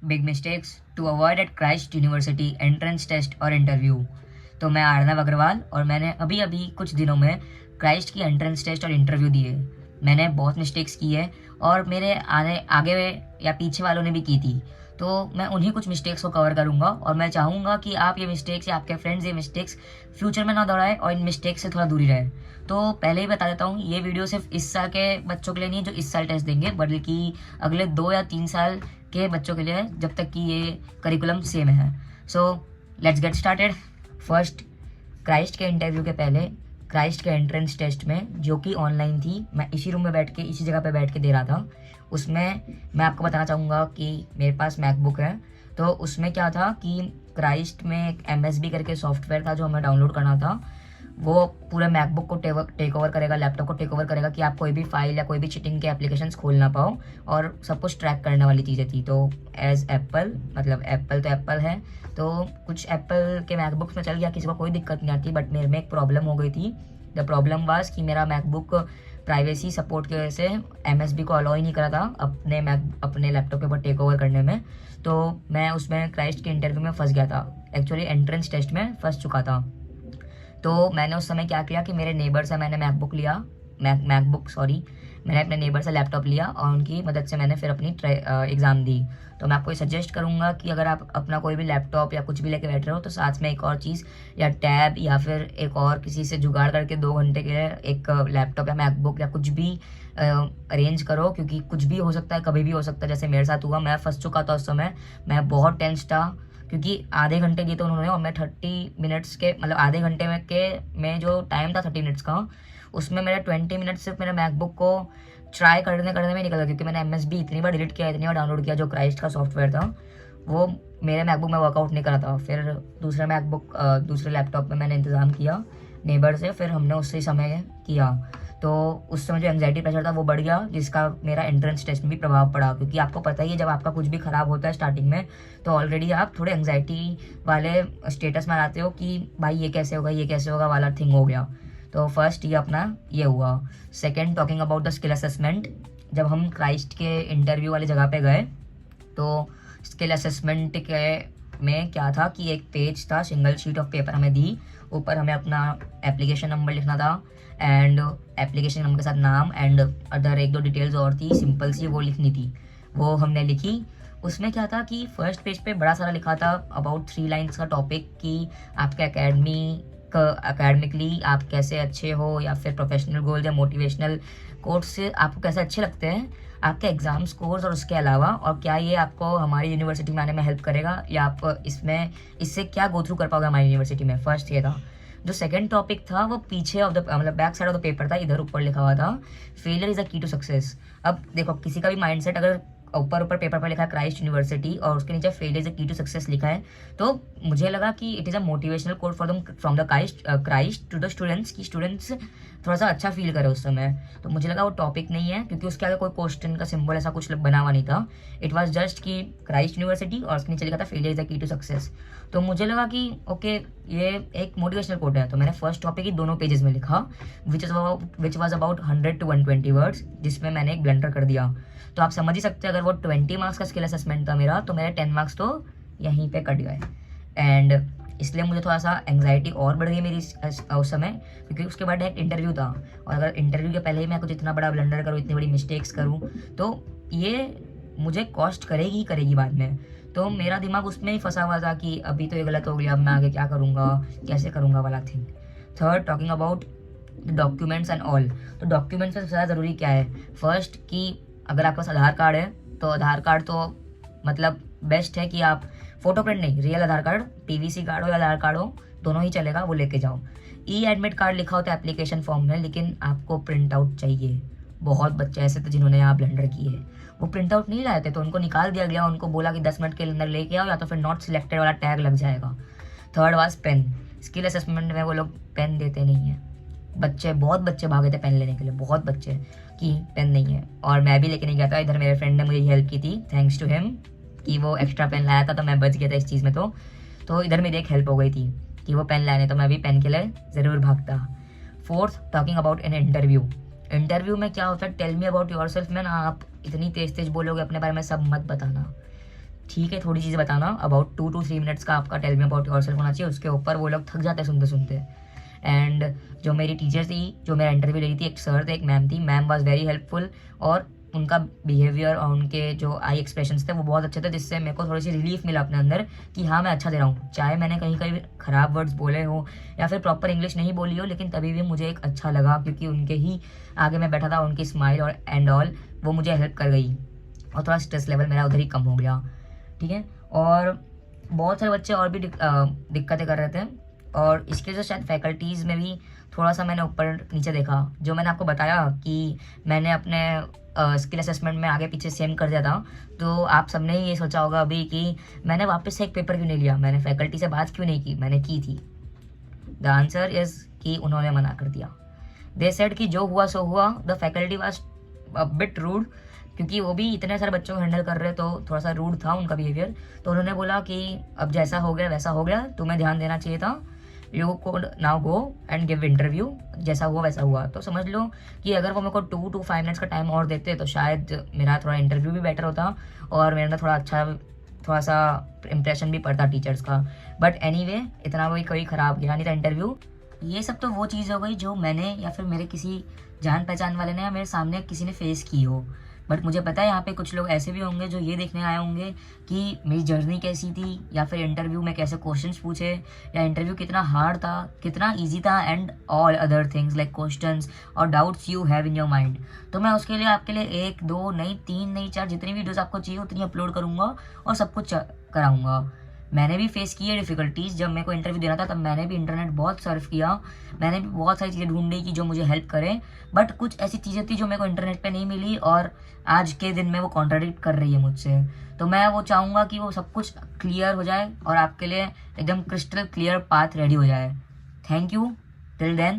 Big mistakes to avoid at Christ University entrance test और interview. तो मैं अर्नव अग्रवाल और मैंने अभी अभी कुछ दिनों में क्राइस्ट की एंट्रेंस टेस्ट और इंटरव्यू दिए। मैंने बहुत मिस्टेक्स की है और मेरे आने आगे या पीछे वालों ने भी की थी। तो मैं उन्हीं कुछ मिस्टेक्स को कवर करूंगा और मैं चाहूँगा कि आप ये मिस्टेक्स या आपके फ्रेंड्स ये मिस्टेक्स फ्यूचर में ना दोहराएं और इन मिस्टेक्स से थोड़ा दूरी रहें। तो पहले ही बता देता हूँ, ये वीडियो सिर्फ इस साल के बच्चों के लिए नहीं है जो इस साल टेस्ट देंगे, बल्कि अगले 2 या 3 साल के बच्चों के लिए है, जब तक कि ये करिकुलम सेम है। So let's get started. First, Christ के इंटरव्यू के पहले क्राइस्ट के एंट्रेंस टेस्ट में, जो कि ऑनलाइन थी, मैं इसी रूम में बैठ के इसी जगह पे बैठ के दे रहा था। उसमें मैं आपको बताना चाहूँगा कि मेरे पास मैकबुक है। तो उसमें क्या था कि क्राइस्ट में एक MSB करके सॉफ्टवेयर था जो हमें डाउनलोड करना था। वो पूरे मैकबुक को टेक ओवर करेगा, लैपटॉप को टेक ओवर करेगा कि आप कोई भी फाइल या कोई भी चीटिंग के एप्लीकेशंस खोल ना पाओ, और सब कुछ ट्रैक करने वाली चीज़ें थी। तो एज एप्पल, मतलब एप्पल तो एप्पल है, तो कुछ एप्पल के मैकबुक्स में चल गया, किसी को कोई दिक्कत नहीं आती, बट मेरे में एक प्रॉब्लम हो गई थी। द प्रॉब्लम वाज कि मेरा मैकबुक प्राइवेसी सपोर्ट की वजह से MSB को अलाउ ही नहीं करा था अपने लैपटॉप के ऊपर टेक ओवर करने में। तो मैं उसमें क्राइस्ट के इंटरव्यू में फंस गया था, एक्चुअली एंट्रेंस टेस्ट में फंस चुका था। तो मैंने उस समय क्या किया कि मेरे नेबर से मैंने मैंने अपने नेबर से लैपटॉप लिया और उनकी मदद से मैंने फिर अपनी एग्ज़ाम दी। तो मैं आपको ये सजेस्ट करूँगा कि अगर आप अपना कोई भी लैपटॉप या कुछ भी लेके बैठ रहे हो, तो साथ में एक और चीज़ या टैब या फिर एक और किसी से जुगाड़ करके 2 घंटे के लिए एक लैपटॉप या मैकबुक या कुछ भी अरेंज करो, क्योंकि कुछ भी हो सकता है, कभी भी हो सकता है। जैसे मेरे साथ हुआ, मैं फंस चुका था उस समय, मैं बहुत टेंस था, क्योंकि आधे घंटे दिए थे उन्होंने और मैं 30 मिनट्स के, मतलब आधे घंटे में जो टाइम था 30 मिनट्स का, उसमें मेरा 20 मिनट्स सिर्फ मेरे मैकबुक को ट्राई करने करने में निकल गया, क्योंकि मैंने MSB इतनी बार डिलीट किया, इतनी बार डाउनलोड किया। जो क्राइस्ट का सॉफ्टवेयर था वो मेरे मैकबुक में वर्कआउट नहीं करा था। फिर दूसरे लैपटॉप में मैंने इंतज़ाम किया नेबर से, फिर हमने उससे समय किया। तो उस समय जो एंग्जाइटी प्रेशर था वो बढ़ गया, जिसका मेरा एंट्रेंस टेस्ट में भी प्रभाव पड़ा। क्योंकि आपको पता ही है, जब आपका कुछ भी खराब होता है स्टार्टिंग में, तो ऑलरेडी आप थोड़े एंग्जाइटी वाले स्टेटस में आते हो कि भाई ये कैसे होगा, ये कैसे होगा वाला थिंग हो गया। तो फर्स्ट ये अपना ये हुआ। Second, talking about the skill assessment. जब हम क्राइस्ट के इंटरव्यू वाली जगह पे गए, तो स्किल असेसमेंट के में क्या था कि एक पेज था, सिंगल शीट ऑफ पेपर हमें दी, ऊपर हमें अपना एप्लीकेशन नंबर लिखना था एंड एप्लीकेशन नंबर के साथ नाम एंड अदर 1-2 डिटेल्स और थी, सिंपल सी, वो लिखनी थी। वो हमने लिखी। उसमें क्या था कि फर्स्ट पेज पे बड़ा सारा लिखा था अबाउट 3 लाइन्स का टॉपिक, कि आपके एकेडमिकली आप कैसे अच्छे हो, या फिर प्रोफेशनल गोल्स या मोटिवेशनल कोट्स से आपको कैसे अच्छे लगते हैं, आपके एग्जाम स्कोर्स, और उसके अलावा और क्या ये आपको हमारी यूनिवर्सिटी में आने में हेल्प करेगा, या आप इससे क्या गो थ्रू कर पाओगे हमारी यूनिवर्सिटी में। फर्स्ट ये था। जो सेकंड टॉपिक था वो पीछे ऑफ द, मतलब back side of the paper था, इधर ऊपर लिखा हुआ था, फेलियर इज अ की टू सक्सेस। अब देखो, किसी का भी माइंडसेट अगर ऊपर पेपर पर लिखा है क्राइस्ट यूनिवर्सिटी और उसके नीचे फेलियर इज अ की टू सक्सेस लिखा है, तो मुझे लगा कि it is a motivational code for the from the Christ to the students, की स्टूडेंट्स थोड़ा सा अच्छा फील करे उस समय। तो मुझे लगा वो टॉपिक नहीं है, क्योंकि उसके आगे कोई क्वेश्चन का सिंबल ऐसा कुछ बना हुआ नहीं था। इट वाज जस्ट कि क्राइस्ट यूनिवर्सिटी और उसके नीचे लिखा था failure is the key to success. तो मुझे लगा कि ओके, ये एक मोटिवेशनल कोड है। तो मैंने फर्स्ट टॉपिक ही दोनों पेजेस में लिखा, which was about 100 to 120 words, जिसमें मैंने एक ब्लंडर कर दिया। तो आप समझ ही सकते हैं, अगर वो 20 मार्क्स का स्किल असेसमेंट था मेरा, तो मेरे 10 मार्क्स तो यहीं पे कट गए। एंड इसलिए मुझे थोड़ा सा एंग्जाइटी और बढ़ गई मेरी उस समय, क्योंकि उसके बाद एक इंटरव्यू था, और अगर इंटरव्यू के पहले ही मैं कुछ इतना बड़ा ब्लंडर करूँ, इतनी बड़ी मिस्टेक्स करूँ, तो ये मुझे कॉस्ट करेगी ही करेगी बाद में। तो मेरा दिमाग उसमें ही फंसा हुआ था कि अभी तो ये गलत हो गया, अब मैं आगे क्या करूँगा, कैसे करूँगा वाला thing. Third, talking about documents and all. तो डॉक्यूमेंट्स में सबसे ज़्यादा ज़रूरी क्या है? फर्स्ट, कि अगर आपके पास आधार कार्ड है, तो आधार कार्ड तो मतलब बेस्ट है कि आप फोटो प्रिंट नहीं, रियल आधार कार्ड, PVC कार्ड हो या आधार कार्ड हो, दोनों ही चलेगा, वो लेके जाओ। एडमिट कार्ड लिखा होता है एप्लीकेशन फॉर्म में, लेकिन आपको प्रिंट आउट चाहिए। बहुत बच्चे ऐसे थे जिन्होंने यहाँ ब्लंडर किए, वो प्रिंट आउट नहीं लाए थे, तो उनको निकाल दिया गया, उनको बोला कि 10 मिनट के अंदर लेके आओ, या तो फिर नॉट सिलेक्टेड वाला टैग लग जाएगा। Third was pain. Skill assessment में वो लोग पेन देते नहीं हैं। बहुत बच्चे भागे थे पेन लेने के लिए, बहुत बच्चे, कि पेन नहीं है, और मैं भी लेके नहीं गया था। इधर मेरे फ्रेंड ने मुझे हेल्प की थी, थैंक्स टू हिम, कि वो एक्स्ट्रा पेन लाया था, तो मैं बच गया था इस चीज़ में। तो इधर मेरी एक हेल्प हो गई थी कि वो पेन लाने, तो मैं भी पेन के लिए ज़रूर भागता। Fourth, talking about an interview. Interview में क्या होता है, tell me about yourself. मैं ना, आप इतनी तेज बोलोगे अपने बारे में, सब मत बताना। ठीक है, थोड़ी चीज़ें बताना, अबाउट 2 to 3 मिनट्स का आपका टेल मी अबाउट योरसेल्फ होना चाहिए। उसके ऊपर वो लोग थक जाते हैं सुनते सुनते। एंड जो मेरी टीचर थी, जो मेरा इंटरव्यू ले रही थी, एक सर थे, एक मैम थी। मैम वाज वेरी हेल्पफुल, और उनका बिहेवियर और उनके जो आई एक्सप्रेशंस थे वो बहुत अच्छे थे, जिससे मेरे को थोड़ी सी रिलीफ मिला अपने अंदर कि हाँ मैं अच्छा दे रहा हूँ। चाहे मैंने कहीं कहीं ख़राब वर्ड्स बोले हो या फिर प्रॉपर इंग्लिश नहीं बोली हो, लेकिन तभी भी मुझे एक अच्छा लगा, क्योंकि उनके ही आगे मैं बैठा था, उनकी स्माइल और एंड ऑल वो मुझे हेल्प कर गई, और थोड़ा स्ट्रेस लेवल मेरा उधर ही कम हो गया। ठीक है, और बहुत सारे बच्चे और भी दिक्कतें कर रहे थे, और इसकी वजह से शायद फैकल्टीज़ में भी थोड़ा सा मैंने ऊपर नीचे देखा। जो मैंने आपको बताया कि मैंने अपने स्किल असेसमेंट में आगे पीछे सेम कर दिया था, तो आप सबने ही ये सोचा होगा अभी कि मैंने वापस से एक पेपर क्यों नहीं लिया, मैंने फैकल्टी से बात क्यों नहीं की। मैंने की थी। द आंसर इज़ कि उन्होंने मना कर दिया। दे सेड कि जो हुआ सो हुआ। The faculty was a bit rude, क्योंकि वो भी इतने सारे बच्चों को हैंडल कर रहे, तो थोड़ा सा रूड था उनका बिहेवियर। तो उन्होंने बोला कि अब जैसा हो गया वैसा हो गया, तुम्हें ध्यान देना चाहिए था, you code now go and give interview, जैसा हुआ वैसा हुआ। तो समझ लो कि अगर वो मेरे को 2 to 5 मिनट्स का टाइम और देते तो शायद मेरा थोड़ा इंटरव्यू भी बेटर होता, और मेरे अंदर थोड़ा सा इम्प्रेशन भी पड़ता टीचर्स का। बट एनीवे, इतना कोई ख़राब गया नहीं था इंटरव्यू। ये सब तो वो चीज़ हो गई जो मैंने या फिर मेरे किसी जान पहचान वाले ने या मेरे सामने किसी ने फेस की हो। बट मुझे पता है यहाँ पे कुछ लोग ऐसे भी होंगे जो ये देखने आए होंगे कि मेरी जर्नी कैसी थी, या फिर इंटरव्यू में कैसे क्वेश्चंस पूछे, या इंटरव्यू कितना हार्ड था, कितना इजी था, and all other things like questions और doubts you have in your mind. तो मैं उसके लिए आपके लिए 1 2 नहीं 3 नहीं 4 जितनी वीडियोस आपको चाहिए उतनी अपलोड करूँगा और सब कुछ कराऊँगा। मैंने भी फेस की है डिफ़िकल्टीज़। जब मेरे को इंटरव्यू देना था तब मैंने भी इंटरनेट बहुत सर्फ किया, मैंने भी बहुत सारी चीज़ें ढूंढी कि जो मुझे हेल्प करें। बट कुछ ऐसी चीज़ें थी जो मेरे को इंटरनेट पे नहीं मिली, और आज के दिन में वो कॉन्ट्राडिक्ट कर रही है मुझसे। तो मैं वो चाहूँगा कि वो सब कुछ क्लियर हो जाए और आपके लिए एकदम क्रिस्टल क्लियर पाथ रेडी हो जाए। Thank you till then.